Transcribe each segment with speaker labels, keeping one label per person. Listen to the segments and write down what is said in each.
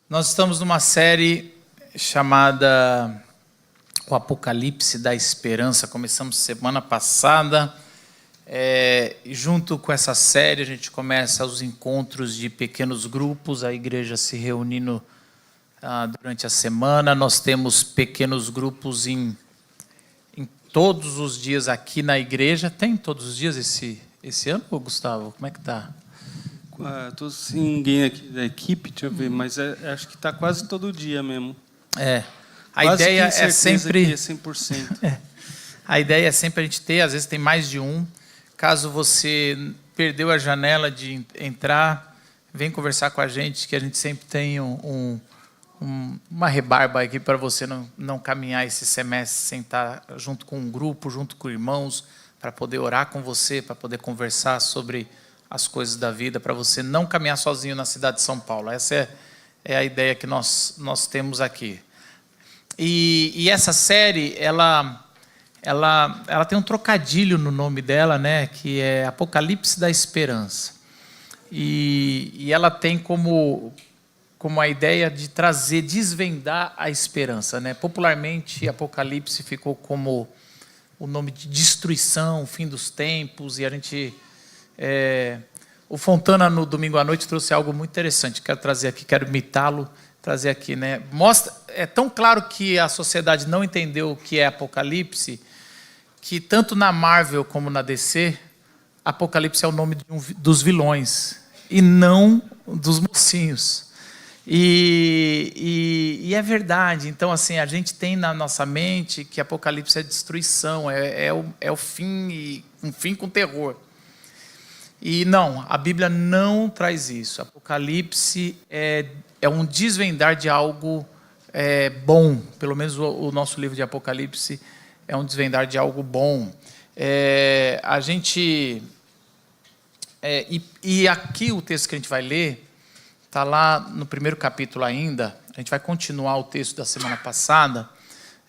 Speaker 1: Nós estamos numa série chamada O Apocalipse da Esperança. Começamos semana passada. Junto com essa série, a gente começa os encontros de pequenos grupos, a igreja se reunindo durante a semana. Nós temos pequenos grupos em todos os dias aqui na igreja. Tem todos os dias esse ano, Gustavo? Como é que está?
Speaker 2: Estou sem ninguém aqui da equipe, deixa eu ver, mas acho que está quase todo dia mesmo.
Speaker 1: A ideia é sempre...
Speaker 2: Que é 100%.
Speaker 1: A ideia é sempre a gente ter, às vezes tem mais de um. Caso você perdeu a janela de entrar, vem conversar com a gente, que a gente sempre tem uma rebarba aqui para você não caminhar esse semestre sem estar junto com um grupo, junto com irmãos, para poder orar com você, para poder conversar sobre as coisas da vida, para você não caminhar sozinho na cidade de São Paulo. Essa é a ideia que nós temos aqui. E essa série, ela tem um trocadilho no nome dela, né, que é Apocalipse da Esperança. E ela tem como a ideia de desvendar a esperança, né? Popularmente, Apocalipse ficou como o nome de destruição, o fim dos tempos, e a gente... O Fontana, no domingo à noite, trouxe algo muito interessante. Quero trazer aqui, quero imitá-lo, trazer aqui, né? É tão claro que a sociedade não entendeu o que é Apocalipse, que tanto na Marvel como na DC, Apocalipse é o nome dos vilões, e não dos mocinhos. E é verdade. Então, assim, a gente tem na nossa mente que Apocalipse é destruição, é o fim, e um fim com terror. E não, a Bíblia não traz isso. Apocalipse é um desvendar de algo bom. Pelo menos o nosso livro de Apocalipse é um desvendar de algo bom. E aqui o texto que a gente vai ler está lá no primeiro capítulo ainda. A gente vai continuar o texto da semana passada,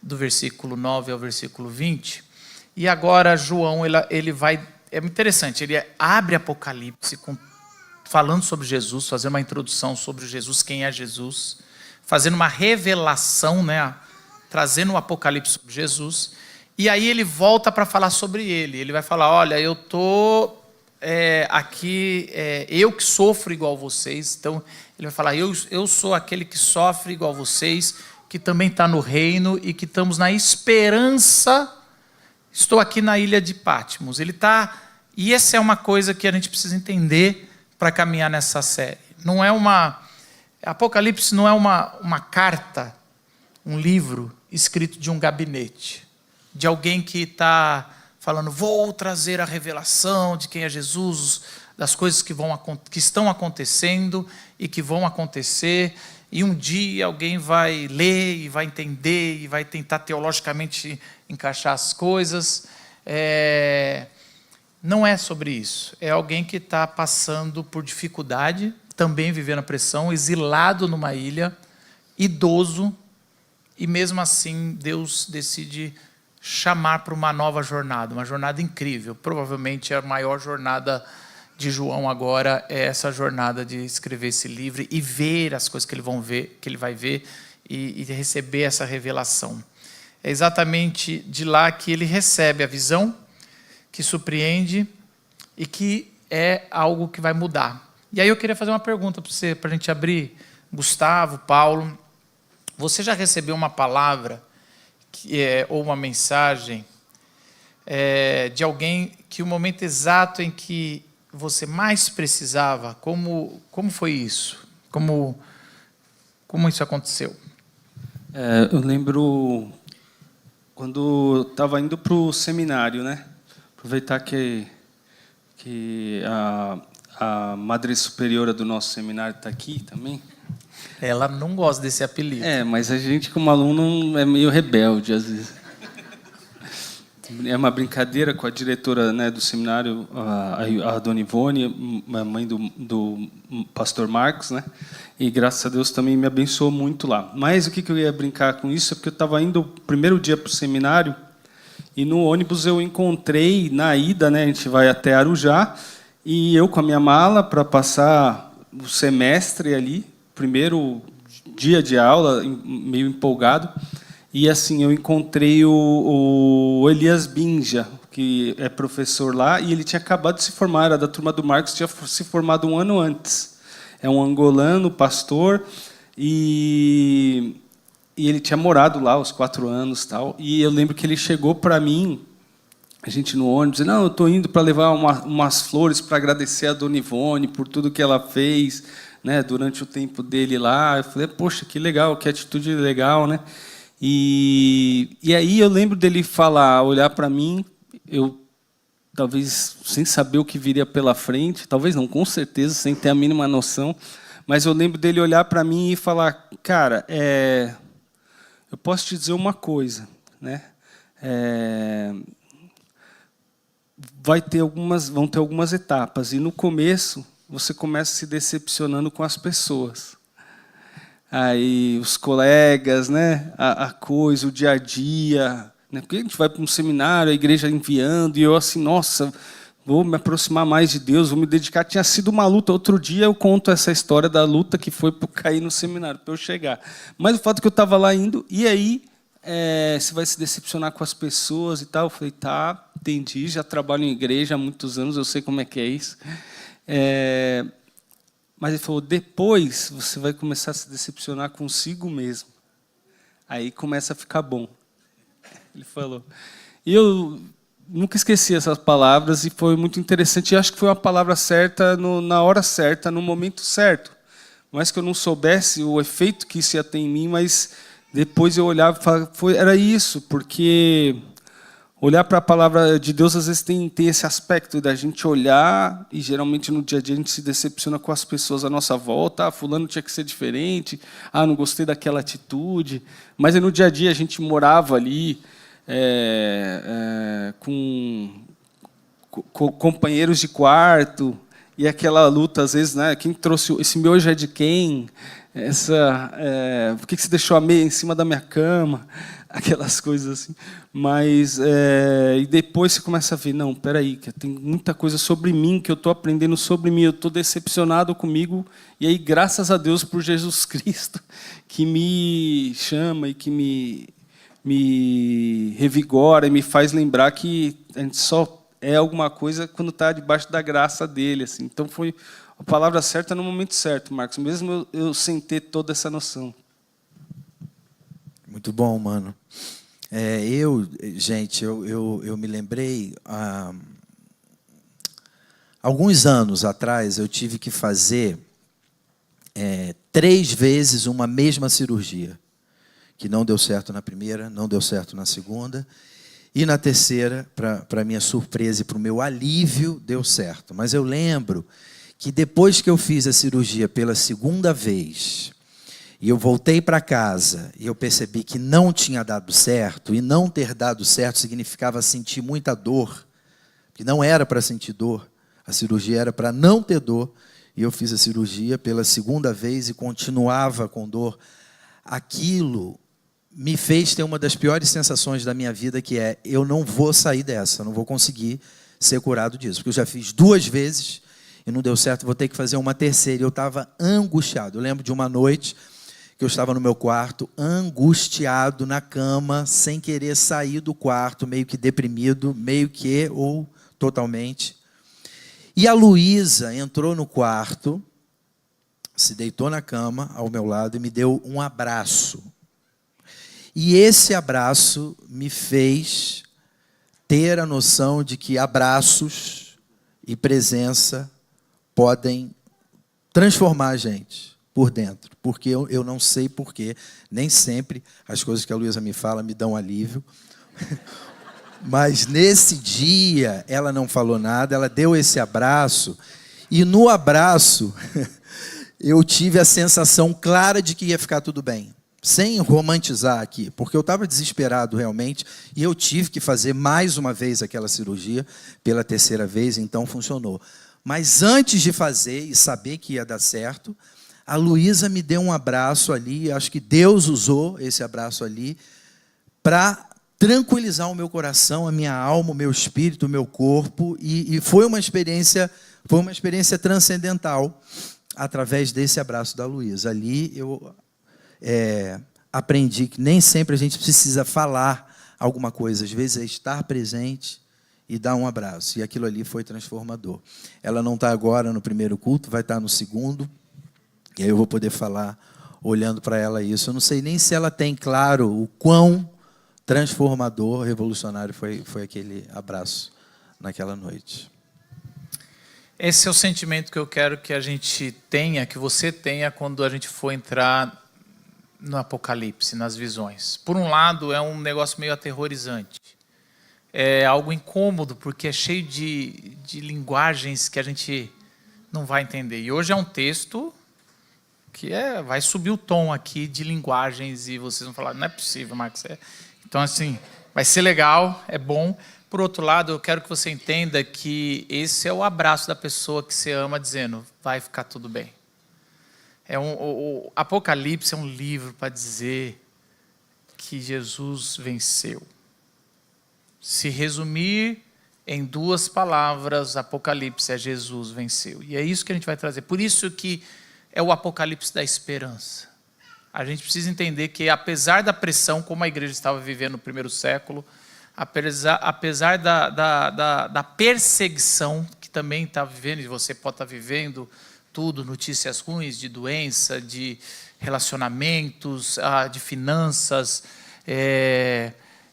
Speaker 1: do versículo 9 ao versículo 20. E agora João ele vai... É muito interessante, ele abre Apocalipse falando sobre Jesus, fazendo uma introdução sobre Jesus, quem é Jesus, fazendo uma revelação, né, trazendo o Apocalipse sobre Jesus, e aí ele volta para falar sobre ele. Ele vai falar, olha, eu estou aqui, eu que sofro igual vocês. Então ele vai falar, eu sou aquele que sofre igual vocês, que também está no reino e que estamos na esperança. Estou aqui na ilha de Patmos. E essa é uma coisa que a gente precisa entender para caminhar nessa série. Apocalipse não é uma carta, um livro escrito de um gabinete, de alguém que está falando, vou trazer a revelação de quem é Jesus, das coisas que estão acontecendo e que vão acontecer, e um dia alguém vai ler e vai entender e vai tentar teologicamente encaixar as coisas. Não é sobre isso. É alguém que está passando por dificuldade, também vivendo a pressão, exilado numa ilha, idoso, e mesmo assim Deus decide chamar para uma nova jornada, uma jornada incrível. Provavelmente a maior jornada de João agora é essa jornada de escrever esse livro e ver as coisas que ele vai ver e receber essa revelação. É exatamente de lá que ele recebe a visão, que surpreende e que é algo que vai mudar. E aí eu queria fazer uma pergunta para você, para a gente abrir. Gustavo, Paulo, você já recebeu uma palavra ou uma mensagem de alguém que o momento exato em que você mais precisava, como foi isso? Como isso aconteceu?
Speaker 2: Eu lembro quando estava indo para o seminário, né? Aproveitar que a madre superiora do nosso seminário está aqui também.
Speaker 1: Ela não gosta desse apelido.
Speaker 2: Mas a gente, como aluno, é meio rebelde, às vezes. É uma brincadeira com a diretora, né, do seminário, a dona Ivone, a mãe do pastor Marcos, né? E graças a Deus também me abençoou muito lá. Mas o que eu ia brincar com isso é porque eu estava indo o primeiro dia para o seminário e no ônibus eu encontrei, na ida, né, a gente vai até Arujá, e eu com a minha mala para passar o semestre ali, primeiro dia de aula, meio empolgado, e assim eu encontrei o Elias Binja, que é professor lá, e ele tinha acabado de se formar, era da turma do Marcos, tinha se formado um ano antes. É um angolano, pastor, e ele tinha morado lá os 4 anos, tal. E eu lembro que ele chegou para mim, a gente no ônibus, não, eu estou indo para levar umas flores para agradecer a Dona Ivone por tudo que ela fez, né, durante o tempo dele lá. Eu falei, poxa, que legal, que atitude legal, né? E aí eu lembro dele falar, olhar para mim, eu talvez sem saber o que viria pela frente, talvez não, com certeza, sem ter a mínima noção, mas eu lembro dele olhar para mim e falar, cara, eu posso te dizer uma coisa, né? Vão ter algumas etapas, e no começo você começa se decepcionando com as pessoas. Aí os colegas, né, a coisa, o dia a dia, né, porque a gente vai para um seminário, a igreja enviando, e eu assim, nossa, vou me aproximar mais de Deus, vou me dedicar. Tinha sido uma luta. Outro dia eu conto essa história da luta que foi para eu cair no seminário, para eu chegar. Mas o fato é que eu estava lá indo, e aí você vai se decepcionar com as pessoas e tal. Eu falei, tá, entendi, já trabalho em igreja há muitos anos, eu sei como é que é isso. Mas ele falou, depois você vai começar a se decepcionar consigo mesmo. Aí começa a ficar bom. Ele falou. E eu nunca esqueci essas palavras, e foi muito interessante. E acho que foi uma palavra certa, na hora certa, no momento certo. Não é que eu não soubesse o efeito que isso ia ter em mim, mas depois eu olhava e falava, era isso, porque olhar para a palavra de Deus, às vezes, tem esse aspecto da gente olhar, e geralmente no dia a dia a gente se decepciona com as pessoas à nossa volta. Fulano tinha que ser diferente, não gostei daquela atitude. Mas no dia a dia a gente morava ali com companheiros de quarto, e aquela luta, às vezes, né, quem trouxe esse miojo é de quem? Por que você deixou a meia em cima da minha cama? Aquelas coisas assim. Mas e depois você começa a ver, não, espera aí, que tem muita coisa sobre mim, que eu estou aprendendo sobre mim, eu estou decepcionado comigo, e aí, graças a Deus por Jesus Cristo, que me chama e que me revigora e me faz lembrar que a gente só é alguma coisa quando está debaixo da graça dele. Assim. Então, foi a palavra certa no momento certo, Marcos, mesmo eu sem ter toda essa noção.
Speaker 3: Muito bom, mano. Gente, eu me lembrei, alguns anos atrás, eu tive que fazer 3 vezes uma mesma cirurgia, que não deu certo na primeira, não deu certo na segunda, e na terceira, para minha surpresa e para o meu alívio, deu certo. Mas eu lembro que depois que eu fiz a cirurgia pela segunda vez, e eu voltei para casa, e eu percebi que não tinha dado certo, e não ter dado certo significava sentir muita dor, que não era para sentir dor, a cirurgia era para não ter dor, e eu fiz a cirurgia pela segunda vez e continuava com dor. Aquilo me fez ter uma das piores sensações da minha vida, que é, eu não vou sair dessa, não vou conseguir ser curado disso, porque eu já fiz 2 vezes e não deu certo, vou ter que fazer uma terceira. E eu estava angustiado. Eu lembro de uma noite que eu estava no meu quarto, angustiado na cama, sem querer sair do quarto, meio que deprimido, meio que ou totalmente. E a Luísa entrou no quarto, se deitou na cama ao meu lado e me deu um abraço. E esse abraço me fez ter a noção de que abraços e presença podem transformar a gente por dentro. Porque eu não sei porquê, nem sempre as coisas que a Luísa me fala me dão alívio. Mas nesse dia ela não falou nada, ela deu esse abraço, e no abraço eu tive a sensação clara de que ia ficar tudo bem. Sem romantizar aqui, porque eu estava desesperado realmente, e eu tive que fazer mais uma vez aquela cirurgia, pela terceira vez, então funcionou. Mas antes de fazer e saber que ia dar certo, a Luísa me deu um abraço ali, acho que Deus usou esse abraço ali, para tranquilizar o meu coração, a minha alma, o meu espírito, o meu corpo, e foi uma experiência transcendental, através desse abraço da Luísa. Ali eu aprendi que nem sempre a gente precisa falar alguma coisa. Às vezes é estar presente e dar um abraço. E aquilo ali foi transformador. Ela não está agora no primeiro culto, vai estar no segundo. E aí eu vou poder falar olhando para ela isso. Eu não sei nem se ela tem claro o quão transformador, revolucionário foi aquele abraço naquela noite.
Speaker 1: Esse é o sentimento que eu quero que a gente tenha, que você tenha, quando a gente for entrar no Apocalipse, nas visões. Por um lado, é um negócio meio aterrorizante. É algo incômodo, porque é cheio de linguagens que a gente não vai entender. E hoje é um texto que vai subir o tom aqui de linguagens e vocês vão falar, não é possível, Marcos. Então, assim, vai ser legal, é bom. Por outro lado, eu quero que você entenda que esse é o abraço da pessoa que você ama, dizendo, vai ficar tudo bem. O Apocalipse é um livro para dizer que Jesus venceu. Se resumir em 2 palavras, Apocalipse é Jesus venceu. E é isso que a gente vai trazer. Por isso que é o Apocalipse da esperança. A gente precisa entender que, apesar da pressão, como a igreja estava vivendo no primeiro século, apesar da perseguição que também está vivendo, e você pode estar vivendo tudo, notícias ruins de doença, de relacionamentos, de finanças,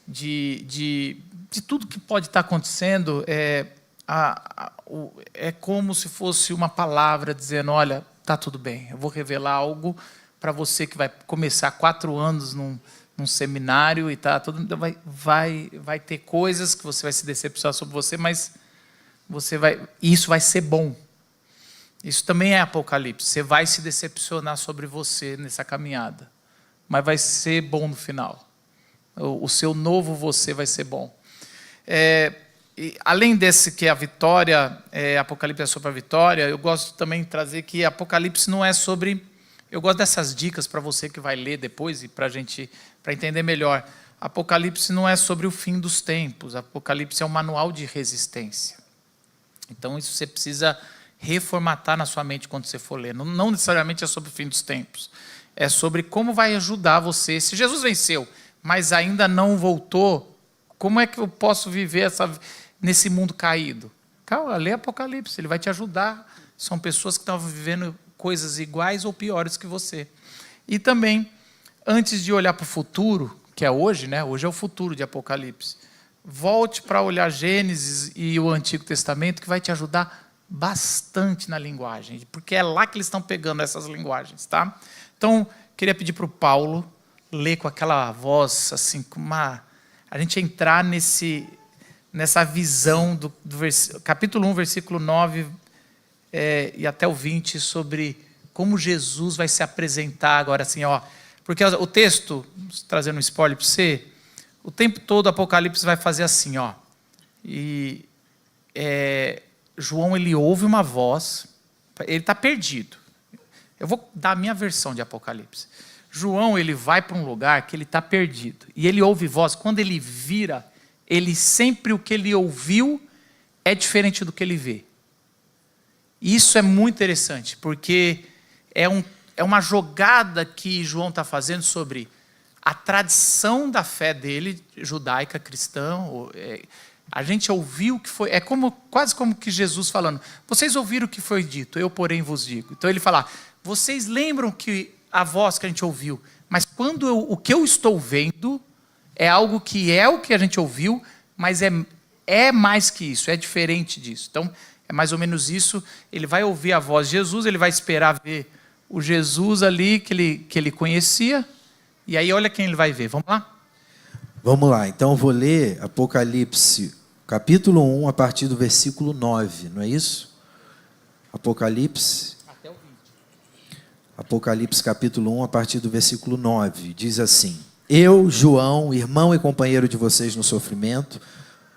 Speaker 1: de tudo que pode estar acontecendo, é como se fosse uma palavra dizendo, olha, está tudo bem, eu vou revelar algo para você que vai começar 4 anos num seminário e tá, vai ter coisas que você vai se decepcionar sobre você, mas isso vai ser bom. Isso também é Apocalipse. Você vai se decepcionar sobre você nessa caminhada, mas vai ser bom no final. O seu novo você vai ser bom. E além desse que é a vitória, Apocalipse é sobre a vitória, eu gosto também de trazer que Apocalipse não é sobre... Eu gosto dessas dicas para você que vai ler depois e para entender melhor. Apocalipse não é sobre o fim dos tempos. Apocalipse é um manual de resistência. Então isso você precisa reformatar na sua mente quando você for ler. Não necessariamente é sobre o fim dos tempos. É sobre como vai ajudar você. Se Jesus venceu, mas ainda não voltou, como é que eu posso viver nesse mundo caído? Calma, lê Apocalipse, ele vai te ajudar. São pessoas que estão vivendo coisas iguais ou piores que você. E também, antes de olhar para o futuro, que é hoje, né? Hoje é o futuro de Apocalipse. Volte para olhar Gênesis e o Antigo Testamento, que vai te ajudar bastante na linguagem, porque é lá que eles estão pegando essas linguagens, tá? Então, queria pedir para o Paulo ler com aquela voz, assim, a gente entrar nessa visão do capítulo 1, versículo 9, e até o 20, sobre como Jesus vai se apresentar agora, assim, ó. Porque o texto, trazendo um spoiler para você, o tempo todo o Apocalipse vai fazer assim, ó. E João, ele ouve uma voz, ele está perdido. Eu vou dar a minha versão de Apocalipse. João, ele vai para um lugar que ele está perdido. E ele ouve voz. Quando ele vira, ele sempre o que ele ouviu é diferente do que ele vê. Isso é muito interessante, porque é uma jogada que João está fazendo sobre a tradição da fé dele, judaica, cristã. A gente ouviu o que foi... quase como que Jesus falando, vocês ouviram o que foi dito, eu porém vos digo. Então ele fala, vocês lembram que a voz que a gente ouviu, mas quando o que eu estou vendo é algo que é o que a gente ouviu, mas é mais que isso, é diferente disso. Então, é mais ou menos isso. Ele vai ouvir a voz de Jesus, ele vai esperar ver o Jesus ali que ele conhecia, e aí olha quem ele vai ver. Vamos lá?
Speaker 3: Vamos lá. Então, eu vou ler Apocalipse, capítulo 1, a partir do versículo 9, não é isso? Apocalipse, capítulo 1, a partir do versículo 9, diz assim: Eu, João, irmão e companheiro de vocês no sofrimento,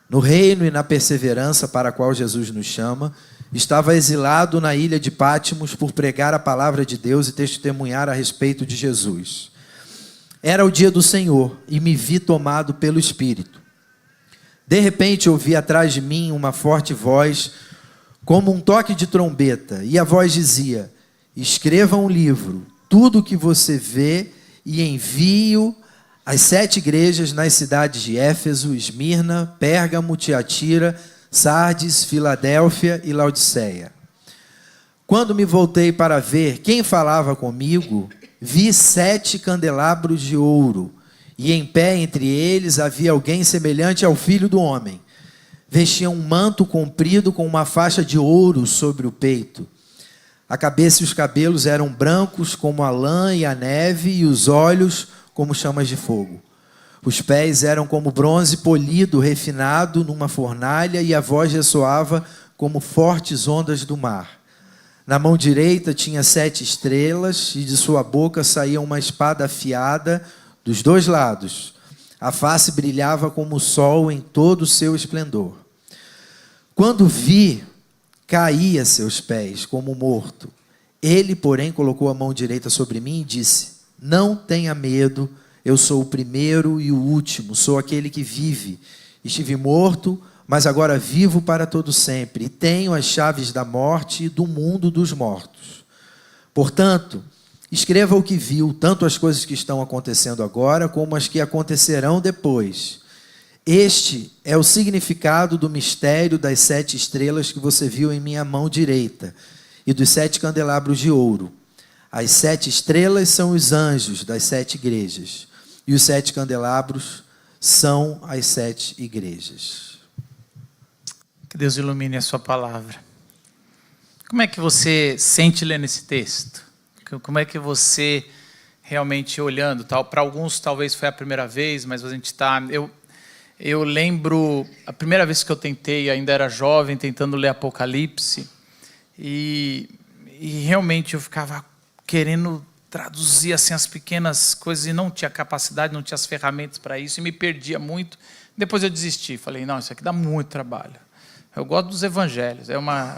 Speaker 3: no reino e na perseverança para a qual Jesus nos chama, estava exilado na ilha de Pátimos por pregar a palavra de Deus e testemunhar a respeito de Jesus. Era o dia do Senhor e me vi tomado pelo Espírito. De repente ouvi atrás de mim uma forte voz, como um toque de trombeta, e a voz dizia: Escreva um livro, tudo o que você vê e envio às 7 igrejas nas cidades de Éfeso, Esmirna, Pérgamo, Tiatira, Sardes, Filadélfia e Laodiceia. Quando me voltei para ver quem falava comigo, vi 7 candelabros de ouro, e em pé entre eles havia alguém semelhante ao Filho do Homem. Vestia um manto comprido com uma faixa de ouro sobre o peito. A cabeça e os cabelos eram brancos como a lã e a neve, e os olhos como chamas de fogo. Os pés eram como bronze polido, refinado numa fornalha, e a voz ressoava como fortes ondas do mar. Na mão direita tinha 7 estrelas, e de sua boca saía uma espada afiada dos 2 lados. A face brilhava como o sol em todo o seu esplendor. Quando vi, caí a seus pés como morto. Ele, porém, colocou a mão direita sobre mim e disse: não tenha medo, eu sou o primeiro e o último, sou aquele que vive. Estive morto, mas agora vivo para todo sempre, e tenho as chaves da morte e do mundo dos mortos. Portanto, escreva o que viu, tanto as coisas que estão acontecendo agora, como as que acontecerão depois. Este é o significado do mistério das 7 estrelas que você viu em minha mão direita, e dos 7 candelabros de ouro. As 7 estrelas são os anjos das 7 igrejas, e os 7 candelabros são as 7 igrejas.
Speaker 1: Que Deus ilumine a sua palavra. Como é que você sente lendo esse texto? Como é que você realmente olhando? Para alguns talvez foi a primeira vez, mas a gente está... Eu lembro a primeira vez que eu tentei, ainda era jovem, tentando ler Apocalipse, e realmente eu ficava querendo traduzir assim, as pequenas coisas, e não tinha capacidade, não tinha as ferramentas para isso, e me perdia muito. Depois eu desisti, falei, não, isso aqui dá muito trabalho. Eu gosto dos evangelhos,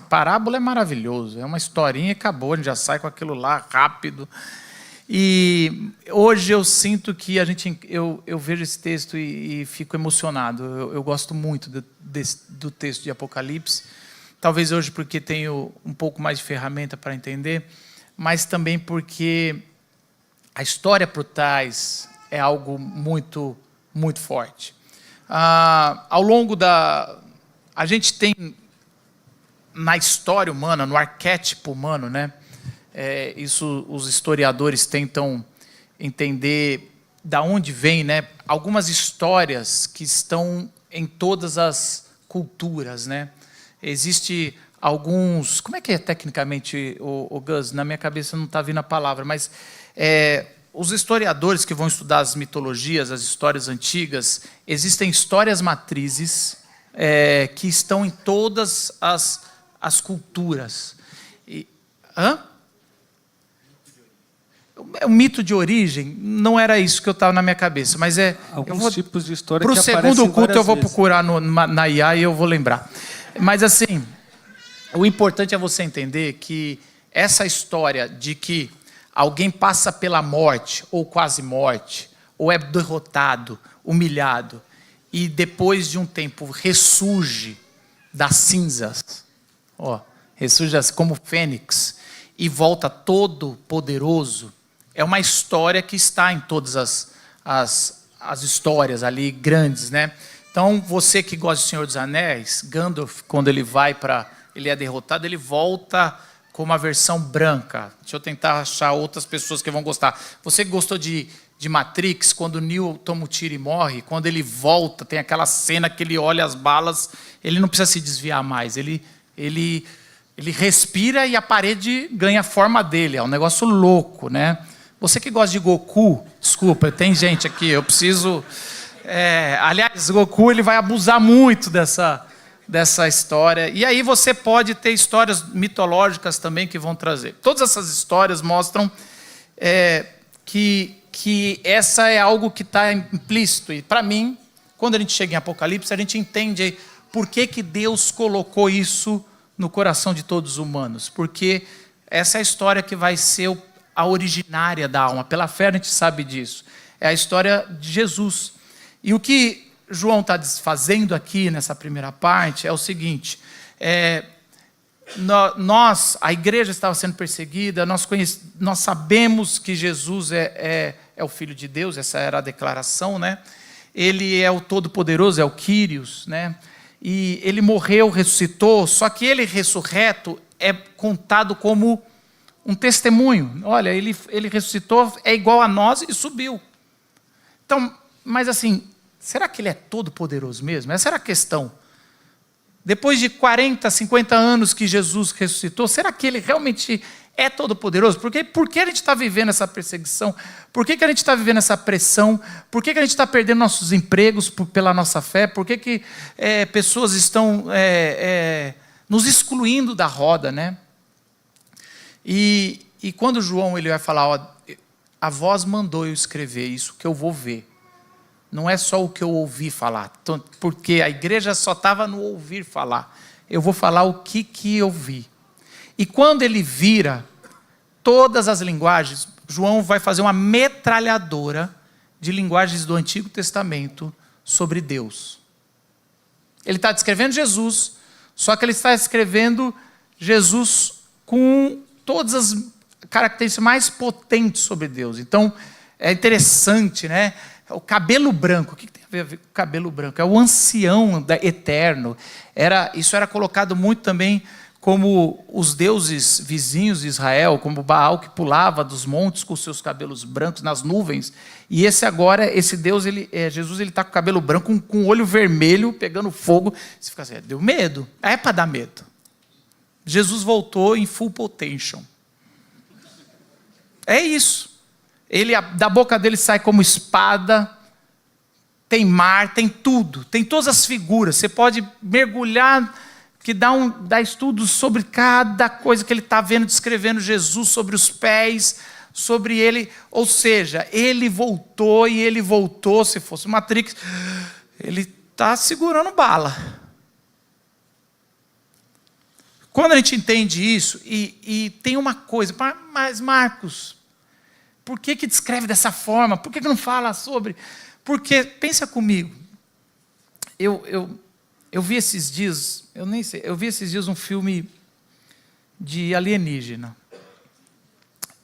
Speaker 1: parábola é maravilhoso, é uma historinha e acabou, a gente já sai com aquilo lá rápido. E hoje eu sinto que eu vejo esse texto e fico emocionado. Eu gosto muito do texto de Apocalipse, talvez hoje porque tenho um pouco mais de ferramenta para entender, mas também porque a história por trás é algo muito, muito forte. Ao longo a gente tem na história humana, no arquétipo humano, né? Isso os historiadores tentam entender da onde vem, né? Algumas histórias que estão em todas as culturas, né? Existe alguns... Como é que é tecnicamente, o Gus? Na minha cabeça não está vindo a palavra, mas os historiadores que vão estudar as mitologias, as histórias antigas, existem histórias matrizes que estão em todas as culturas. O mito de origem, não era isso que eu estava na minha cabeça, mas
Speaker 2: alguns tipos de história que
Speaker 1: aparecem.
Speaker 2: Para o segundo
Speaker 1: culto eu vou
Speaker 2: vezes.
Speaker 1: procurar na IA e eu vou lembrar. Mas assim, o importante é você entender que essa história de que alguém passa pela morte, ou quase morte, ou é derrotado, humilhado, e depois de um tempo ressurge das cinzas, ressurge como fênix, e volta todo poderoso, é uma história que está em todas as histórias ali grandes, né? Então, você que gosta de Senhor dos Anéis, Gandalf, quando ele ele é derrotado, ele volta com uma versão branca. Deixa eu tentar achar outras pessoas que vão gostar. Você que gostou de Matrix, quando Neo toma o tiro e morre, quando ele volta, tem aquela cena que ele olha as balas, ele não precisa se desviar mais, ele respira e a parede ganha a forma dele, é um negócio louco, né? Você que gosta de Goku, desculpa, tem gente aqui, eu preciso... aliás, Goku ele vai abusar muito dessa história, e aí você pode ter histórias mitológicas também que vão trazer. Todas essas histórias mostram que essa é algo que está implícito, e para mim, quando a gente chega em Apocalipse, a gente entende por que Deus colocou isso no coração de todos os humanos, porque essa é a história que vai ser a originária da alma, pela fé a gente sabe disso, é a história de Jesus. E o que João está fazendo aqui nessa primeira parte é o seguinte, a igreja estava sendo perseguida, nós sabemos que Jesus é é o Filho de Deus, essa era a declaração, né? Ele é o Todo-Poderoso, é o Kyrios, né? E ele morreu, ressuscitou, só que ele ressurreto é contado como um testemunho. Olha, ele ressuscitou, é igual a nós e subiu. Então, mas assim, será que ele é todo-poderoso mesmo? Essa era a questão. Depois de 40, 50 anos que Jesus ressuscitou, será que ele realmente é todo-poderoso? Por que a gente está vivendo essa perseguição? Por que a gente está vivendo essa pressão? Por que a gente está perdendo nossos empregos pela nossa fé? Por que pessoas estão nos excluindo da roda, né? E quando João ele vai falar, ó, a voz mandou eu escrever isso que eu vou ver. Não é só o que eu ouvi falar, porque a igreja só estava no ouvir falar. Eu vou falar o que eu vi. E quando ele vira todas as linguagens, João vai fazer uma metralhadora de linguagens do Antigo Testamento sobre Deus. Ele está descrevendo Jesus, só que ele está escrevendo Jesus com todas as características mais potentes sobre Deus. Então, é interessante, né? O cabelo branco, o que tem a ver com o cabelo branco? É o ancião eterno. Isso era colocado muito também como os deuses vizinhos de Israel, como Baal, que pulava dos montes com seus cabelos brancos nas nuvens. E esse Deus, Jesus, ele está com o cabelo branco, com o olho vermelho, pegando fogo. Você fica assim, deu medo? É para dar medo. Jesus voltou em full potential. É isso. Da boca dele sai como espada, tem mar, tem tudo, tem todas as figuras. Você pode mergulhar, que dá estudos sobre cada coisa que ele está vendo, descrevendo Jesus, sobre os pés, sobre ele. Ou seja, ele voltou, se fosse Matrix, ele está segurando bala. Quando a gente entende isso, e tem uma coisa, mas Marcos, por que descreve dessa forma? Por que não fala sobre? Porque, pensa comigo, eu vi esses dias, eu vi esses dias um filme de alienígena,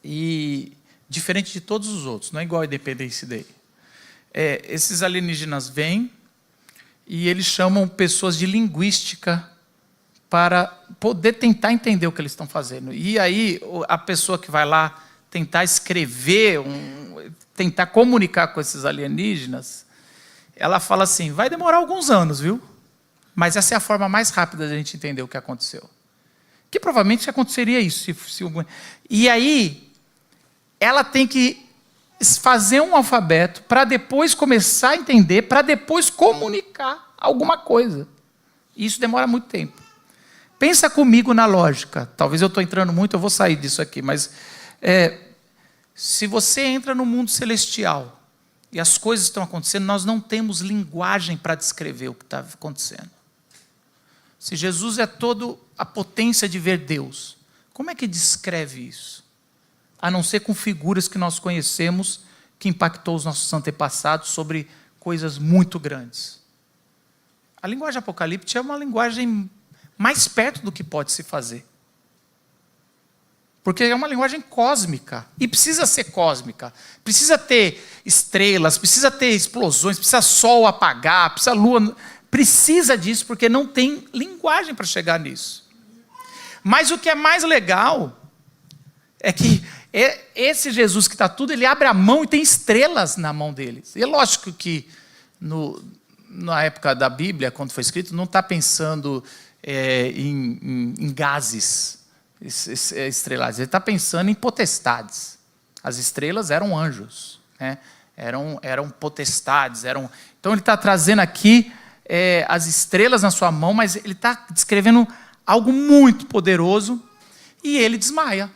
Speaker 1: e diferente de todos os outros, não é igual a Independence Day. Esses alienígenas vêm, e eles chamam pessoas de linguística, para poder tentar entender o que eles estão fazendo. E aí, a pessoa que vai lá tentar escrever, tentar comunicar com esses alienígenas, ela fala assim, vai demorar alguns anos, viu? Mas essa é a forma mais rápida de a gente entender o que aconteceu. Que provavelmente aconteceria isso. E aí, ela tem que fazer um alfabeto para depois começar a entender, para depois comunicar alguma coisa. E isso demora muito tempo. Pensa comigo na lógica. Talvez eu estou entrando muito, eu vou sair disso aqui, mas se você entra no mundo celestial e as coisas estão acontecendo, nós não temos linguagem para descrever o que está acontecendo. Se Jesus é toda a potência de ver Deus, como é que descreve isso? A não ser com figuras que nós conhecemos, que impactou os nossos antepassados sobre coisas muito grandes. A linguagem apocalíptica é uma linguagem mais perto do que pode se fazer. Porque é uma linguagem cósmica, e precisa ser cósmica. Precisa ter estrelas, precisa ter explosões, precisa sol apagar, precisa lua. Precisa disso, porque não tem linguagem para chegar nisso. Mas o que é mais legal é que esse Jesus que está tudo, ele abre a mão e tem estrelas na mão dele. E é lógico que na época da Bíblia, quando foi escrito, não está pensando em gases estrelares. Ele está pensando em potestades. As estrelas eram anjos, né? Eram potestades. Então ele está trazendo aqui as estrelas na sua mão, mas ele está descrevendo algo muito poderoso e ele desmaia.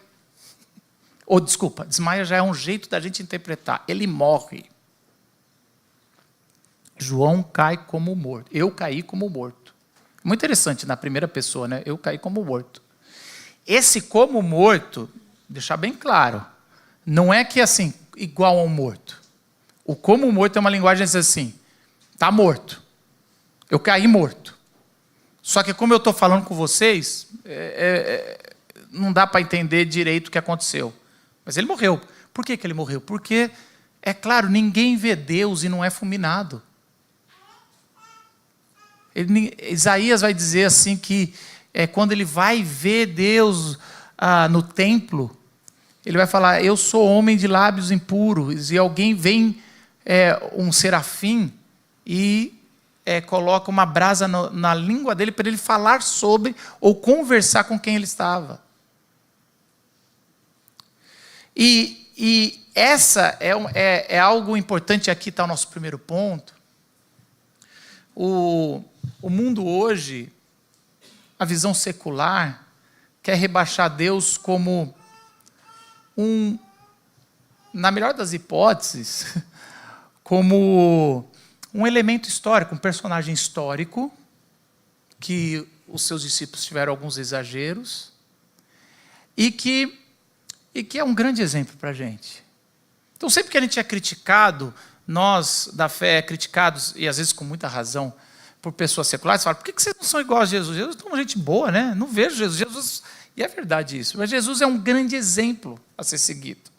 Speaker 1: Ou, desculpa, desmaia já é um jeito da gente interpretar. Ele morre. João cai como morto. Eu caí como morto. Muito interessante na primeira pessoa, né? Eu caí como morto. Esse como morto, deixar bem claro, não é que assim, igual ao morto. O como morto é uma linguagem assim, está morto. Eu caí morto. Só que como eu estou falando com vocês, não dá para entender direito o que aconteceu. Mas ele morreu. Por que ele morreu? Porque É claro, ninguém vê Deus e não é fulminado. Isaías vai dizer assim que quando ele vai ver Deus no templo, ele vai falar, eu sou homem de lábios impuros, e alguém vem, um serafim, e coloca uma brasa na língua dele para ele falar sobre ou conversar com quem ele estava. E essa é algo importante. Aqui está o nosso primeiro ponto. O mundo hoje, a visão secular, quer rebaixar Deus como na melhor das hipóteses, como um elemento histórico, um personagem histórico, que os seus discípulos tiveram alguns exageros, e que é um grande exemplo para a gente. Então, sempre que a gente é criticado, nós da fé criticados, e às vezes com muita razão, por pessoas seculares, falam, por que vocês não são iguais a Jesus? Jesus é uma gente boa, né? Não vejo Jesus. E é verdade isso, mas Jesus é um grande exemplo a ser seguido.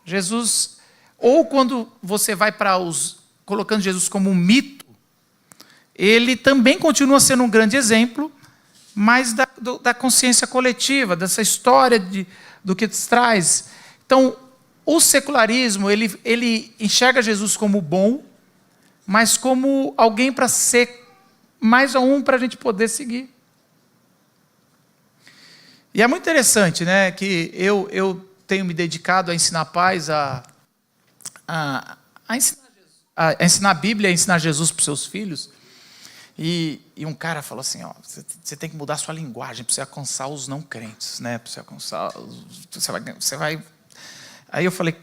Speaker 1: Jesus, ou quando você vai para colocando Jesus como um mito, ele também continua sendo um grande exemplo, mas da consciência coletiva, dessa história do que traz. Então, o secularismo, ele enxerga Jesus como bom, mas como alguém para ser mais um para a gente poder seguir. E é muito interessante, né, que eu tenho me dedicado a ensinar pais a ensinar a Bíblia, a ensinar Jesus para os seus filhos. E um cara falou assim, você tem que mudar a sua linguagem para você alcançar os não crentes, né? Para você alcançar, você vai. Aí eu falei,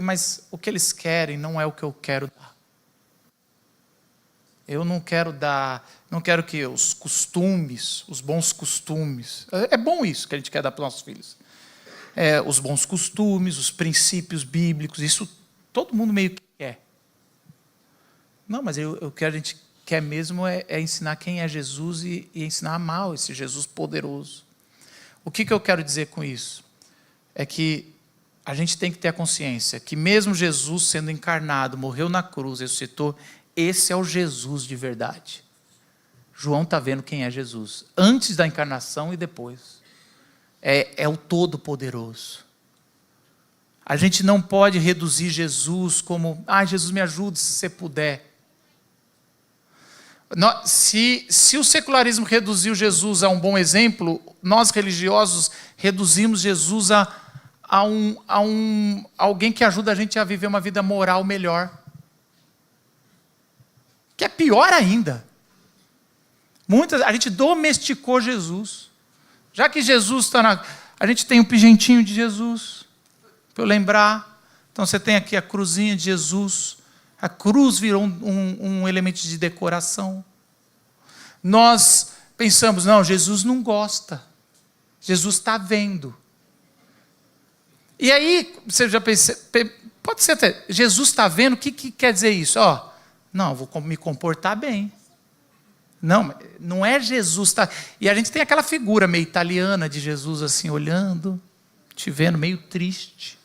Speaker 1: mas o que eles querem não é o que eu quero dar. Eu não quero que os costumes, os bons costumes, é bom isso que a gente quer dar para os nossos filhos. Os bons costumes, os princípios bíblicos, isso todo mundo meio que quer. Não, mas eu quero, a gente quer mesmo ensinar quem é Jesus e ensinar a amar esse Jesus poderoso. O que eu quero dizer com isso? É que a gente tem que ter a consciência que mesmo Jesus sendo encarnado, morreu na cruz, ressuscitou, esse é o Jesus de verdade. João está vendo quem é Jesus, antes da encarnação e depois. É o Todo-Poderoso. A gente não pode reduzir Jesus como, Jesus me ajude se você puder. Se o secularismo reduziu Jesus a um bom exemplo, nós religiosos reduzimos Jesus a alguém que ajuda a gente a viver uma vida moral melhor. Que é pior ainda. A gente domesticou Jesus. Já que Jesus está a gente tem um pigentinho de Jesus, para eu lembrar. Então você tem aqui a cruzinha de Jesus. A cruz virou um elemento de decoração. Nós pensamos, não, Jesus não gosta. Jesus está vendo. E aí, você já pensa, pode ser até, Jesus está vendo, o que quer dizer isso? Não, vou me comportar bem. Não é Jesus. E a gente tem aquela figura meio italiana de Jesus assim, olhando, te vendo meio triste.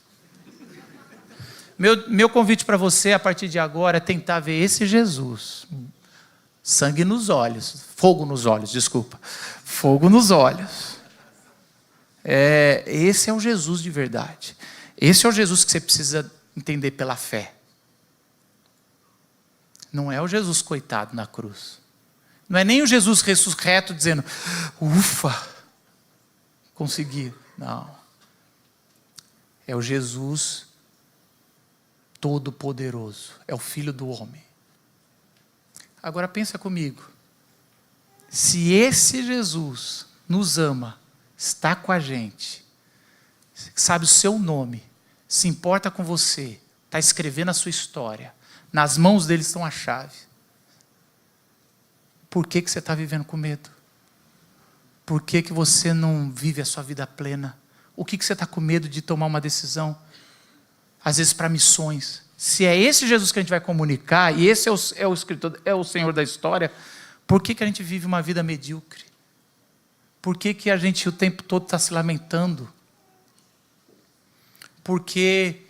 Speaker 1: Meu convite para você, a partir de agora, é tentar ver esse Jesus. Sangue nos olhos. Fogo nos olhos, desculpa. Fogo nos olhos. Esse é o Jesus de verdade. Esse é o Jesus que você precisa entender pela fé. Não é o Jesus coitado na cruz. Não é nem o Jesus ressurreto dizendo, ufa, consegui. Não. É o Jesus Todo-Poderoso. É o Filho do Homem. Agora pensa comigo. Se esse Jesus nos ama, está com a gente, sabe o seu nome, se importa com você, está escrevendo a sua história, nas mãos dele estão a chave. Por que você está vivendo com medo? Por que você não vive a sua vida plena? O que você está com medo de tomar uma decisão? Às vezes para missões. Se é esse Jesus que a gente vai comunicar, e esse é o escritor, é o Senhor da história, por que a gente vive uma vida medíocre? Por que a gente o tempo todo está se lamentando? Porque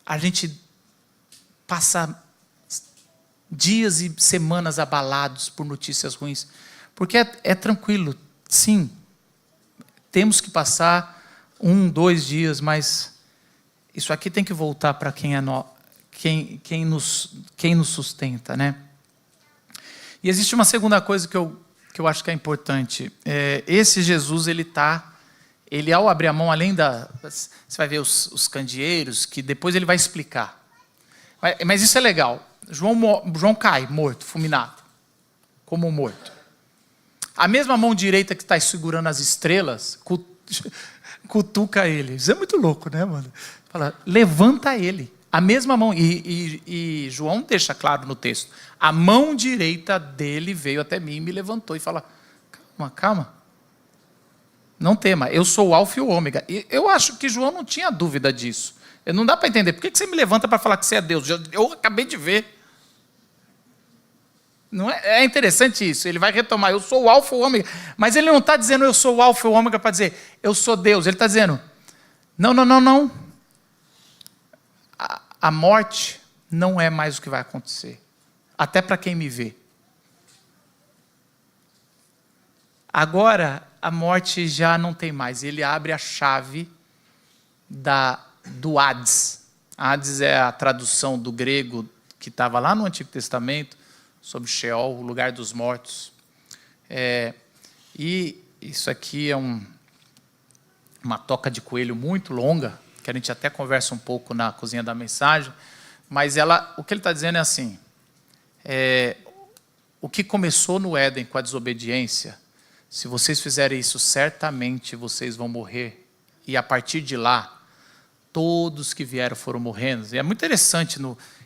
Speaker 1: a gente passa dias e semanas abalados por notícias ruins. Porque é tranquilo, sim. Temos que passar 1, 2 dias, mas isso aqui tem que voltar para quem nos sustenta, né? E existe uma segunda coisa que eu acho que é importante. Esse Jesus, ele ao abrir a mão, além você vai ver os candeeiros, que depois ele vai explicar. Mas isso é legal. João cai, morto, fulminado, como morto. A mesma mão direita que está segurando as estrelas, cutuca ele. Isso é muito louco, né, mano? Fala, levanta ele. A mesma mão, e João deixa claro no texto, a mão direita dele veio até mim e me levantou e fala, calma, não tema, eu sou o alfa e o ômega. E eu acho que João não tinha dúvida disso. Não dá para entender, por que você me levanta para falar que você é Deus? Eu acabei de ver. Não é interessante isso, ele vai retomar, eu sou o alfa e o ômega, mas ele não está dizendo eu sou o alfa e o ômega para dizer, eu sou Deus, ele está dizendo, não. A morte não é mais o que vai acontecer, até para quem me vê. Agora, a morte já não tem mais, ele abre a chave do Hades. Hades é a tradução do grego que estava lá no Antigo Testamento, sobre Sheol, o lugar dos mortos. E isso aqui é uma toca de coelho muito longa, que a gente até conversa um pouco na cozinha da mensagem, mas o que ele está dizendo é assim, o que começou no Éden com a desobediência, se vocês fizerem isso, certamente vocês vão morrer, e a partir de lá, todos que vieram foram morrendo. E é muito interessante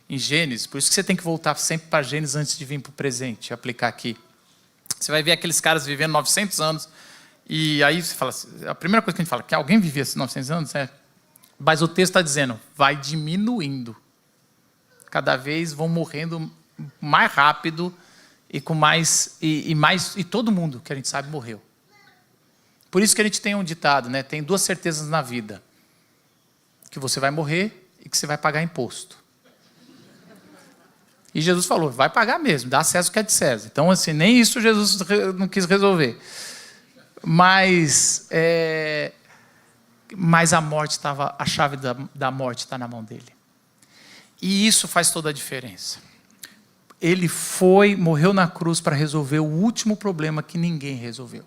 Speaker 1: em Gênesis, por isso que você tem que voltar sempre para Gênesis antes de vir para o presente, aplicar aqui. Você vai ver aqueles caras vivendo 900 anos, e aí você fala, a primeira coisa que a gente fala, que alguém vivia esses 900 anos, mas o texto está dizendo, vai diminuindo. Cada vez vão morrendo mais rápido, e com mais, e todo mundo que a gente sabe morreu. Por isso que a gente tem um ditado, né? Tem 2 certezas na vida, que você vai morrer e que você vai pagar imposto. E Jesus falou, vai pagar mesmo, dá a César o que é de César. Então, assim, nem isso Jesus não quis resolver. Mas a chave da morte está na mão dele. E isso faz toda a diferença. Ele morreu na cruz para resolver o último problema que ninguém resolveu.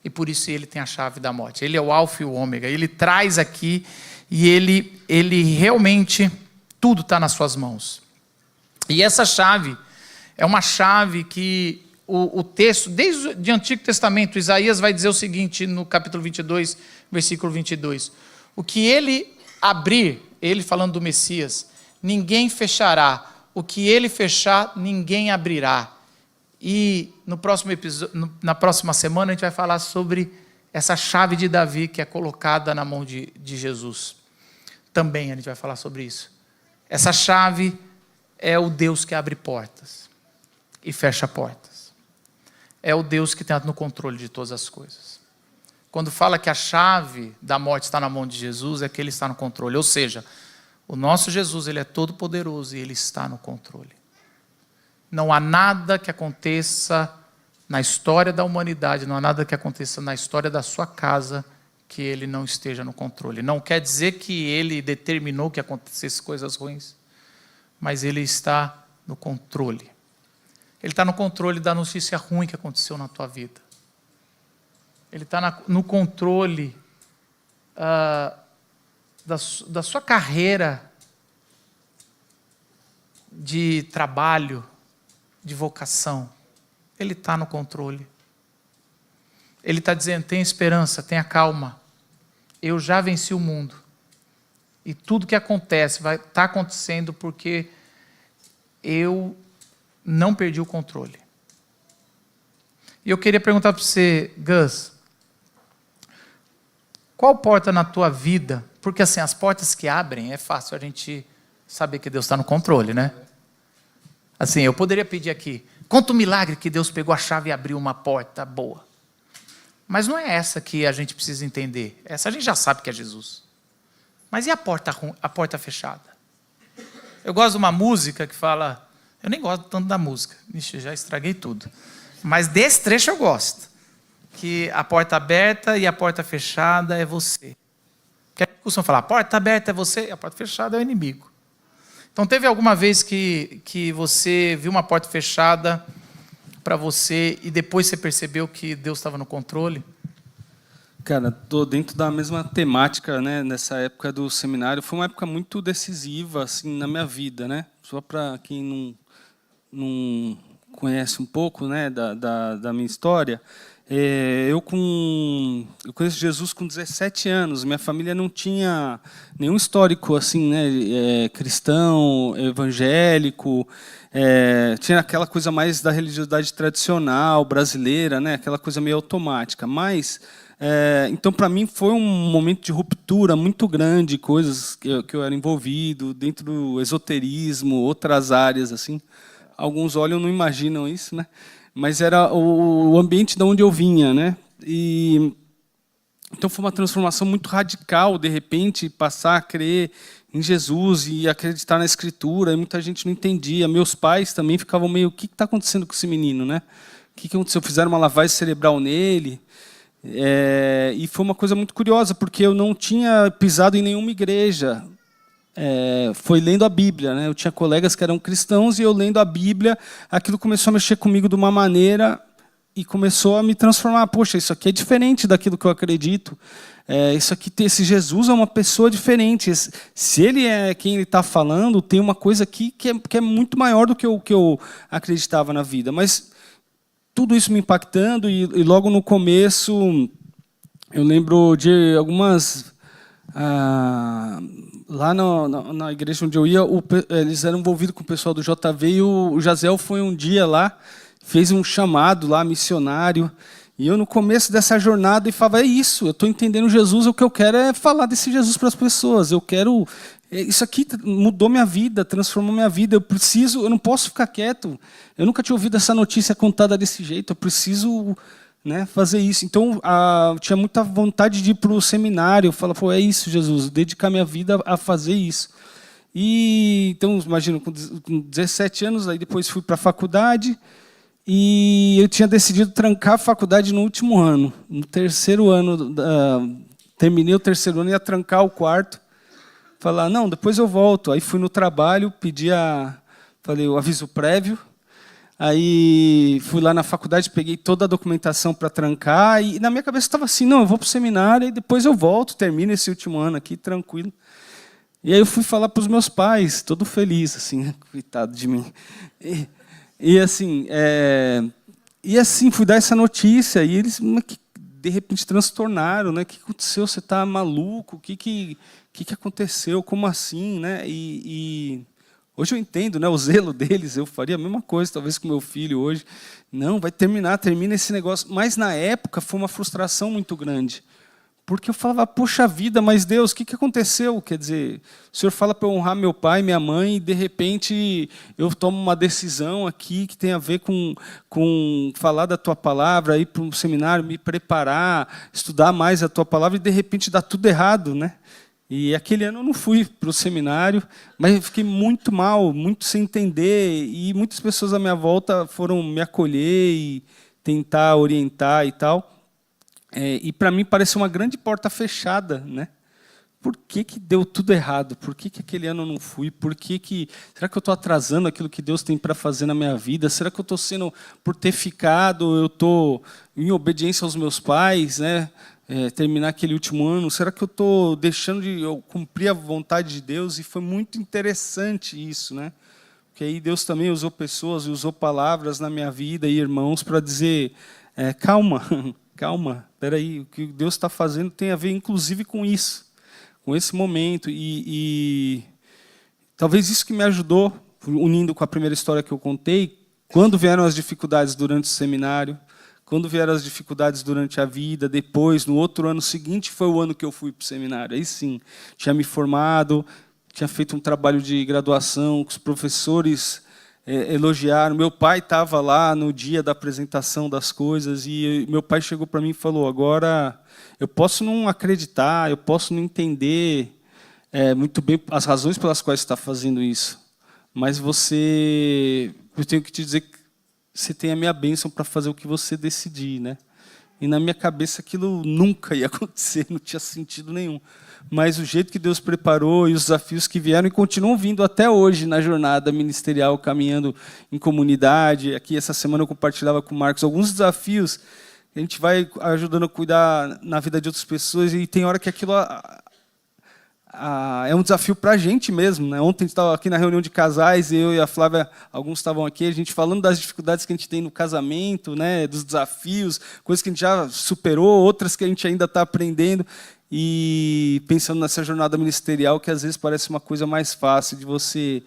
Speaker 1: E por isso ele tem a chave da morte. Ele é o alfa e o ômega. Ele traz aqui e ele realmente, tudo está nas suas mãos. E essa chave é uma chave que o texto, desde o Antigo Testamento, Isaías vai dizer o seguinte, no capítulo 22, versículo 22. O que ele abrir, ele falando do Messias, ninguém fechará. O que ele fechar, ninguém abrirá. E no próximo episódio, na próxima semana, a gente vai falar sobre essa chave de Davi que é colocada na mão de Jesus. Também a gente vai falar sobre isso. Essa chave é o Deus que abre portas e fecha portas. É o Deus que está no controle de todas as coisas. Quando fala que a chave da morte está na mão de Jesus, é que ele está no controle. Ou seja, o nosso Jesus, ele é todo poderoso e ele está no controle. Não há nada que aconteça na história da humanidade, não há nada que aconteça na história da sua casa que ele não esteja no controle. Não quer dizer que ele determinou que acontecessem coisas ruins, mas ele está no controle. Ele está no controle da notícia ruim que aconteceu na tua vida. Ele está no controle da sua carreira de trabalho, de vocação. Ele está no controle. Ele está dizendo, tenha esperança, tenha calma. Eu já venci o mundo. E tudo que acontece vai estar acontecendo porque eu não perdi o controle. E eu queria perguntar para você, Gus, qual porta na tua vida, porque assim, as portas que abrem, é fácil a gente saber que Deus está no controle, né? Assim, eu poderia pedir aqui, conta um milagre que Deus pegou a chave e abriu uma porta boa. Mas não é essa que a gente precisa entender. Essa a gente já sabe que é Jesus. Mas e a porta fechada? Eu gosto de uma música que fala... Eu nem gosto tanto da música. Ixi, já estraguei tudo. Mas desse trecho eu gosto. Que a porta aberta e a porta fechada é você. Que a gente costuma falar, a porta aberta é você, e a porta fechada é o inimigo. Então, teve alguma vez que você viu uma porta fechada para você e depois você percebeu que Deus estava no controle?
Speaker 2: Cara, estou dentro da mesma temática, né? Nessa época do seminário, foi uma época muito decisiva assim na minha vida, né? Só para quem não conhece um pouco, né, da minha história, eu conheço Jesus com 17 anos. Minha família não tinha nenhum histórico assim, né, cristão, evangélico. Tinha aquela coisa mais da religiosidade tradicional brasileira, né, aquela coisa meio automática. Mas então, para mim, foi um momento de ruptura muito grande, coisas que eu era envolvido dentro do esoterismo, outras áreas assim. Alguns olham não imaginam isso, né? Mas era o ambiente de onde eu vinha, né? Então foi uma transformação muito radical, de repente, passar a crer em Jesus e acreditar na Escritura. E muita gente não entendia. Meus pais também ficavam meio: o que está acontecendo com esse menino, né? O que aconteceu? Fizeram uma lavagem cerebral nele. E foi uma coisa muito curiosa, porque eu não tinha pisado em nenhuma igreja. Foi lendo a Bíblia, né? Eu tinha colegas que eram cristãos e eu lendo a Bíblia, aquilo começou a mexer comigo de uma maneira e começou a me transformar. Poxa, isso aqui é diferente daquilo que eu acredito. Isso aqui, esse Jesus é uma pessoa diferente. Se ele é quem ele está falando, tem uma coisa aqui que é muito maior do que eu acreditava na vida. Mas tudo isso me impactando e logo no começo eu lembro de algumas... lá na igreja onde eu ia, eles eram envolvidos com o pessoal do JV e o Jazel foi um dia lá, fez um chamado lá, missionário, e eu no começo dessa jornada falava: é isso, eu estou entendendo Jesus, o que eu quero é falar desse Jesus para as pessoas, eu quero... Isso aqui mudou minha vida, transformou minha vida, eu não posso ficar quieto, eu nunca tinha ouvido essa notícia contada desse jeito, eu preciso... né, fazer isso. Então, eu tinha muita vontade de ir para o seminário. Eu falava: pô, é isso, Jesus, dedicar minha vida a fazer isso. Então, imagina, com 17 anos, aí depois fui para a faculdade e eu tinha decidido trancar a faculdade no último ano. No terceiro ano, terminei o terceiro ano, ia trancar o quarto. Falar: não, depois eu volto. Aí fui no trabalho, falei o aviso prévio. Aí fui lá na faculdade, peguei toda a documentação para trancar, e na minha cabeça estava assim: não, eu vou para o seminário e depois eu volto, termino esse último ano aqui, tranquilo. E aí eu fui falar para os meus pais, todo feliz, assim, coitado de mim. E assim, fui dar essa notícia, e eles de repente transtornaram, né? O que aconteceu? Você está maluco? O que aconteceu? Como assim, né? Hoje eu entendo, né, o zelo deles, eu faria a mesma coisa, talvez com meu filho hoje. Não, termina esse negócio. Mas, na época, foi uma frustração muito grande. Porque eu falava: poxa vida, mas Deus, o que aconteceu? Quer dizer, o Senhor fala para eu honrar meu pai e minha mãe, e, de repente, eu tomo uma decisão aqui que tem a ver com falar da tua palavra, ir para um seminário, me preparar, estudar mais a tua palavra, e, de repente, dá tudo errado, né? E aquele ano eu não fui para o seminário, mas eu fiquei muito mal, muito sem entender, e muitas pessoas à minha volta foram me acolher e tentar orientar e tal. E para mim pareceu uma grande porta fechada, né? Por que deu tudo errado? Por que aquele ano eu não fui? Será que eu estou atrasando aquilo que Deus tem para fazer na minha vida? Será que eu estou sendo, por ter ficado, eu estou em obediência aos meus pais, né? Terminar aquele último ano? Será que eu estou deixando de cumprir a vontade de Deus? E foi muito interessante isso, né? Porque aí Deus também usou pessoas, usou palavras na minha vida e irmãos para dizer: calma, espera aí, o que Deus está fazendo tem a ver, inclusive, com isso, com esse momento. E talvez isso que me ajudou, unindo com a primeira história que eu contei, quando vieram as dificuldades durante o seminário, quando vieram as dificuldades durante a vida, depois, no outro ano seguinte, foi o ano que eu fui para o seminário. Aí sim, tinha me formado, tinha feito um trabalho de graduação, que os professores elogiaram. Meu pai estava lá no dia da apresentação das coisas, e meu pai chegou para mim e falou: agora, eu posso não acreditar, eu posso não entender muito bem as razões pelas quais você está fazendo isso. Mas eu tenho que te dizer que você tem a minha bênção para fazer o que você decidir, né? E na minha cabeça aquilo nunca ia acontecer, não tinha sentido nenhum. Mas o jeito que Deus preparou e os desafios que vieram e continuam vindo até hoje na jornada ministerial, caminhando em comunidade. Aqui essa semana eu compartilhava com o Marcos alguns desafios. A gente vai ajudando a cuidar na vida de outras pessoas e tem hora que aquilo é um desafio para a gente mesmo, né? Ontem a gente estava aqui na reunião de casais, eu e a Flávia, alguns estavam aqui, a gente falando das dificuldades que a gente tem no casamento, né? Dos desafios, coisas que a gente já superou, outras que a gente ainda está aprendendo, e pensando nessa jornada ministerial que às vezes parece uma coisa mais fácil de você...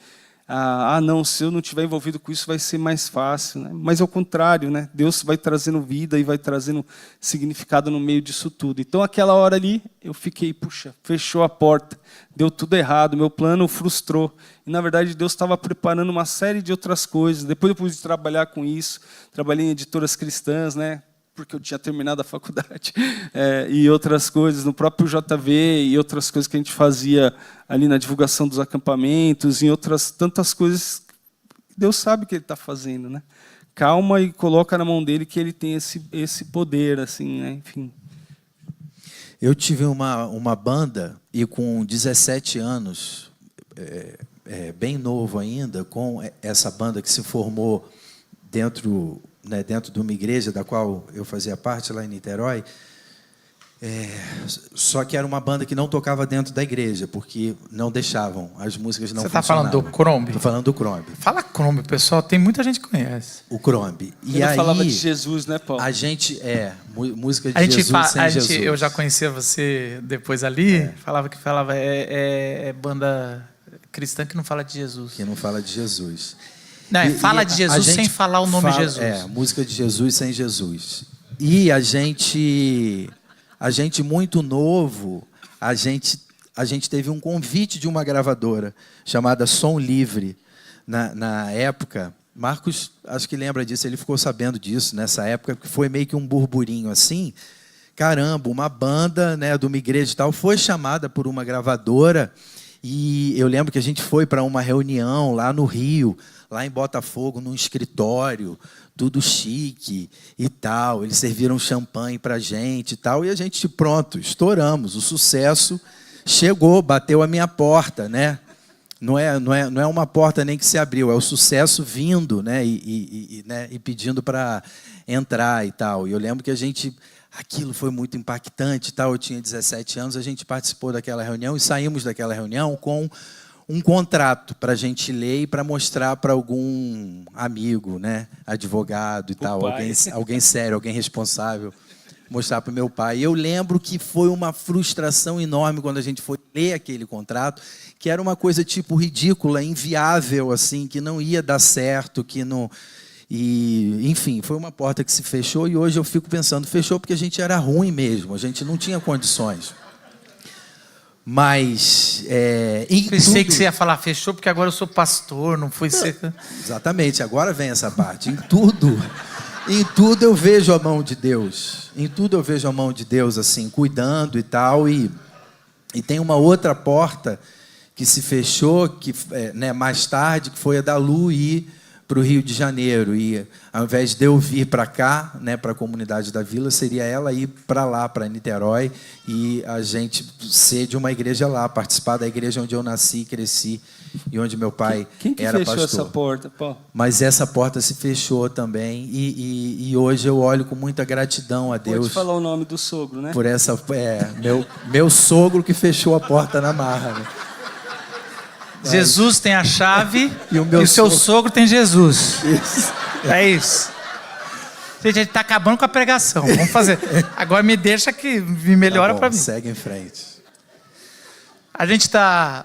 Speaker 2: não, se eu não estiver envolvido com isso vai ser mais fácil, né? Mas é o contrário, né? Deus vai trazendo vida e vai trazendo significado no meio disso tudo. Então, aquela hora ali, eu fiquei, puxa, fechou a porta, deu tudo errado, meu plano frustrou. E, na verdade, Deus estava preparando uma série de outras coisas. Depois eu pude trabalhar com isso, trabalhei em editoras cristãs, né? Porque eu tinha terminado a faculdade, e outras coisas, no próprio JV, e outras coisas que a gente fazia ali na divulgação dos acampamentos, em outras tantas coisas. Deus sabe o que Ele está fazendo, né? Calma e coloca na mão dele que Ele tem esse poder, assim, né? Enfim.
Speaker 3: Eu tive uma banda e com 17 anos, bem novo ainda, com essa banda que se formou dentro de uma igreja da qual eu fazia parte lá em Niterói, só que era uma banda que não tocava dentro da igreja, porque não deixavam, as músicas não funcionavam.
Speaker 1: Você está falando do Crombie?
Speaker 3: Estou falando do Crombie.
Speaker 1: Fala Crombie, pessoal, tem muita gente que conhece.
Speaker 3: O Crombie.
Speaker 2: Ele falava de Jesus, né, Paulo?
Speaker 3: A gente, música de Jesus sem Jesus.
Speaker 1: Eu já conhecia você depois ali, falava banda cristã que não fala de Jesus.
Speaker 3: Que não fala de Jesus.
Speaker 1: Não, fala de Jesus sem falar o nome Jesus.
Speaker 3: Música de Jesus sem Jesus. E a gente muito novo, a gente teve um convite de uma gravadora chamada Som Livre. Na época, Marcos, acho que lembra disso, ele ficou sabendo disso nessa época, que foi meio que um burburinho assim. Caramba, uma banda, né, de uma igreja e tal, foi chamada por uma gravadora. E eu lembro que a gente foi para uma reunião lá no Rio, lá em Botafogo, num escritório, tudo chique e tal. Eles serviram champanhe para a gente e tal. E a gente, pronto, estouramos. O sucesso chegou, bateu a minha porta, né? Não é uma porta nem que se abriu, é o sucesso vindo, né? E pedindo para entrar e tal. E eu lembro que aquilo foi muito impactante, tal. Eu tinha 17 anos, a gente participou daquela reunião e saímos daquela reunião com um contrato para a gente ler e para mostrar para algum amigo, né, advogado e tal, alguém sério, alguém responsável, mostrar para o meu pai. E eu lembro que foi uma frustração enorme quando a gente foi ler aquele contrato, que era uma coisa tipo ridícula, inviável, assim, que não ia dar certo, que não... E, enfim, foi uma porta que se fechou e hoje eu fico pensando, fechou porque a gente era ruim mesmo, a gente não tinha condições. Mas...
Speaker 1: Pensei que você ia falar, fechou porque agora eu sou pastor, não foi ser...
Speaker 3: Exatamente, agora vem essa parte. Em tudo eu vejo a mão de Deus. Em tudo eu vejo a mão de Deus, assim, cuidando e tal. E tem uma outra porta que se fechou, mais tarde, que foi a da Lu ir para o Rio de Janeiro. E ao invés de eu vir para cá, né, para a comunidade da vila, seria ela ir para lá, para Niterói, e a gente ser de uma igreja lá, participar da igreja onde eu nasci, cresci, e onde meu pai era pastor. Quem fechou
Speaker 2: essa porta, Paulo?
Speaker 3: Mas essa porta se fechou também, e hoje eu olho com muita gratidão a Deus.
Speaker 2: Pode falar o nome do sogro, né?
Speaker 3: Por essa... meu sogro que fechou a porta na marra, né?
Speaker 1: Jesus tem a chave e o seu sogro tem Jesus.
Speaker 3: Isso.
Speaker 1: É isso. Gente, a gente está acabando com a pregação. Vamos fazer. Agora me deixa que me melhora para mim.
Speaker 3: Segue em frente.
Speaker 1: A gente está...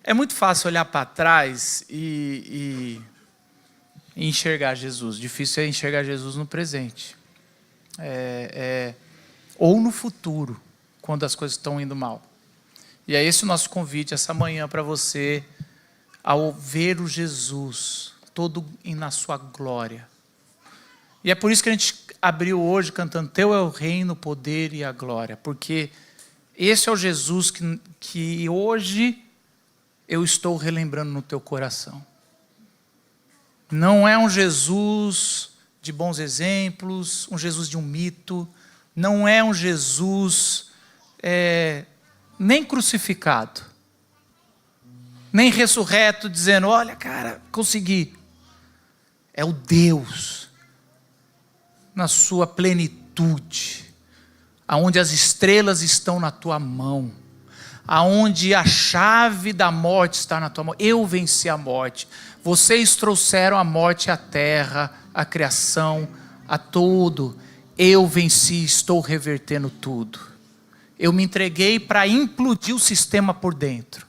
Speaker 1: É muito fácil olhar para trás e enxergar Jesus. Difícil é enxergar Jesus no presente. Ou no futuro, quando as coisas estão indo mal. E é esse o nosso convite essa manhã para você, ao ver o Jesus todo na sua glória. E é por isso que a gente abriu hoje cantando Teu é o reino, o poder e a glória. Porque Esse é o Jesus que hoje eu estou relembrando no teu coração. Não é um Jesus de bons exemplos, um Jesus de um mito, não é um Jesus nem crucificado, nem ressurreto dizendo, olha cara, consegui. É o Deus na sua plenitude, aonde as estrelas estão na tua mão, aonde a chave da morte está na tua mão. Eu venci a morte. Vocês trouxeram a morte à terra, à criação, a tudo. Eu venci, estou revertendo tudo. Eu me entreguei para implodir o sistema por dentro.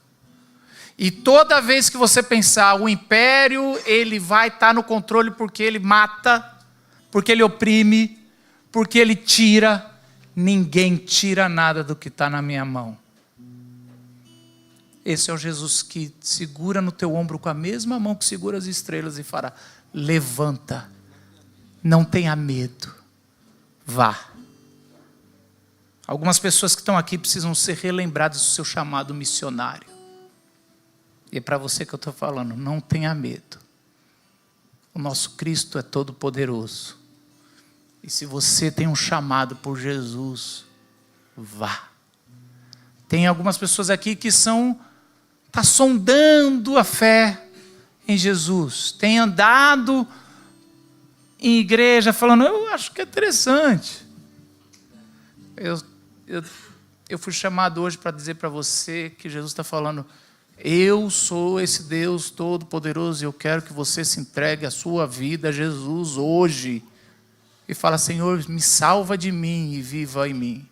Speaker 1: E toda vez que você pensar, o império, ele vai estar no controle porque ele mata, porque ele oprime, porque ele tira. Ninguém tira nada do que está na minha mão. Esse é o Jesus que segura no teu ombro com a mesma mão que segura as estrelas e fará, levanta, não tenha medo, vá. Algumas pessoas que estão aqui precisam ser relembradas do seu chamado missionário. E é para você que eu estou falando, não tenha medo. O nosso Cristo é todo poderoso. E se você tem um chamado por Jesus, vá. Tem algumas pessoas aqui que está sondando a fé em Jesus. Tem andado em igreja falando, eu acho que é interessante. Eu fui chamado hoje para dizer para você que Jesus está falando, eu sou esse Deus todo-poderoso e eu quero que você se entregue a sua vida a Jesus hoje. E fala, Senhor, me salva de mim e viva em mim.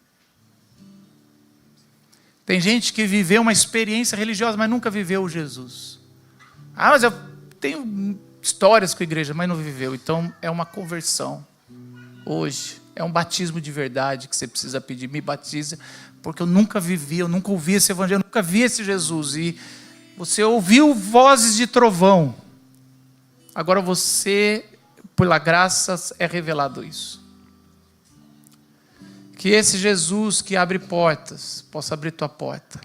Speaker 1: Tem gente que viveu uma experiência religiosa, mas nunca viveu Jesus. Mas eu tenho histórias com a igreja, mas não viveu. Então é uma conversão. Hoje é um batismo de verdade que você precisa pedir. Me batiza, porque eu nunca vivi, eu nunca ouvi esse evangelho, eu nunca vi esse Jesus. E você ouviu vozes de trovão. Agora você, pela graça, é revelado isso. Que esse Jesus que abre portas, possa abrir tua porta.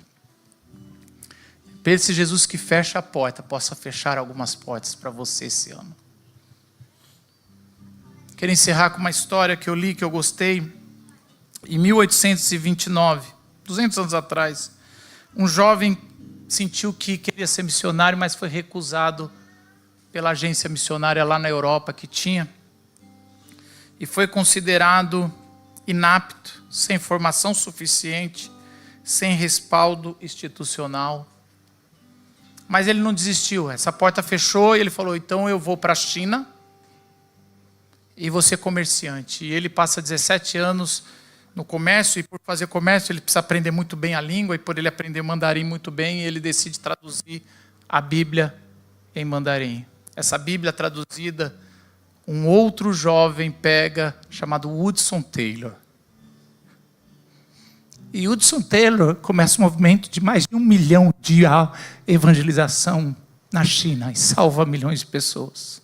Speaker 1: Esse Jesus que fecha a porta, possa fechar algumas portas para você esse ano. Quero encerrar com uma história que eu li, que eu gostei. Em 1829, 200 anos atrás, um jovem sentiu que queria ser missionário, mas foi recusado pela agência missionária lá na Europa que tinha. E foi considerado inapto, sem formação suficiente, sem respaldo institucional. Mas ele não desistiu, essa porta fechou e ele falou, então eu vou para a China e vou ser comerciante. E ele passa 17 anos no comércio, e por fazer comércio ele precisa aprender muito bem a língua, e por ele aprender mandarim muito bem, ele decide traduzir a Bíblia em mandarim. Essa Bíblia traduzida, um outro jovem pega, chamado Hudson Taylor. E Hudson Taylor começa um movimento de mais de 1 milhão de evangelização na China, e salva milhões de pessoas.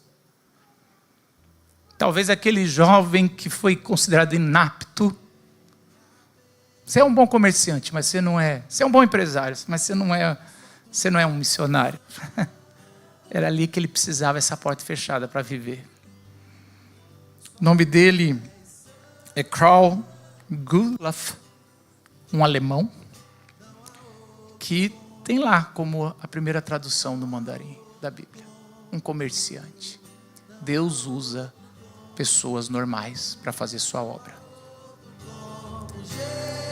Speaker 1: Talvez aquele jovem que foi considerado inapto, você é um bom comerciante, mas você não é. Você é um bom empresário, mas você não é um missionário. Era ali que ele precisava essa porta fechada para viver. O nome dele é Karl Gulaf, um alemão, que tem lá como a primeira tradução do mandarim da Bíblia. Um comerciante. Deus usa pessoas normais para fazer sua obra.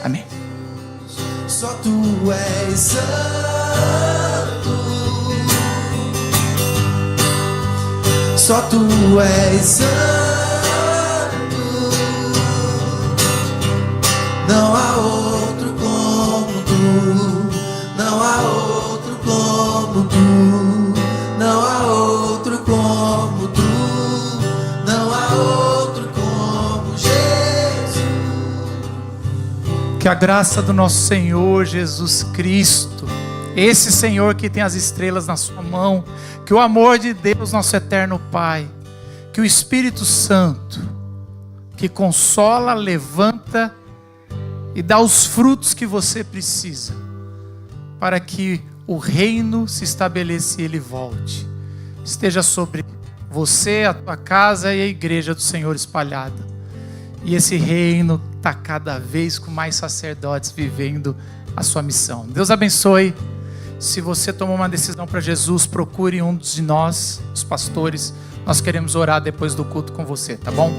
Speaker 1: Amém.
Speaker 4: Só tu és santo, só tu és santo, não há outro como tu, não há outro como tu, não há outro como tu, não há outro como Jesus.
Speaker 1: Que a graça do nosso Senhor Jesus Cristo, esse Senhor que tem as estrelas na sua mão, que o amor de Deus, nosso eterno Pai, que o Espírito Santo, que consola, levanta e dá os frutos que você precisa para que o reino se estabeleça e ele volte. Esteja sobre você, a tua casa e a igreja do Senhor espalhada. E esse reino está cada vez com mais sacerdotes vivendo a sua missão. Deus abençoe. Se você tomou uma decisão para Jesus, procure um de nós, os pastores. Nós queremos orar depois do culto com você, tá bom?